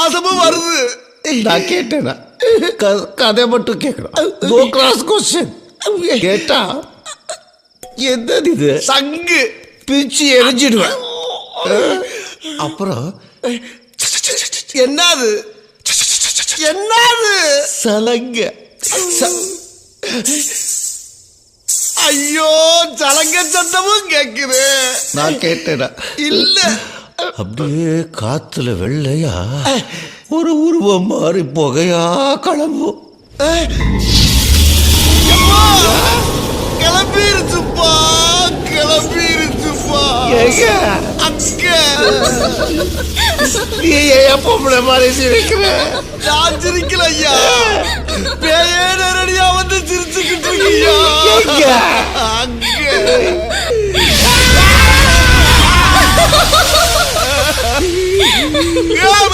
வாசமும் வருது. நான் கேட்டேனா? கதை மட்டும் கேட்கணும். No cross question. கேட்டா என்னது இது? சங்கு பிச்சு எரிஞ்சிடுவேன். அப்புறம் என்னது என்னது? சலங்க. ஐயோ, சலங்க சத்தமும் கேக்குது. நான் கேட்டேனா? இல்ல. அப்படியே காத்துல வெள்ளையா ஒரு உருவம் மாறி புகையா கிளம்பும். கிளம்பிருச்சுப்பா, கிளம்பிருச்சுப்பா. அக்கா, நீ ஏன் பொம்பளை மாதிரி சிரிக்கிற? நான் சிரிக்கல ஐயா, பேயே நேரடியா வந்து சிரிச்சுக்கிட்டு இருக்கியா. அங்க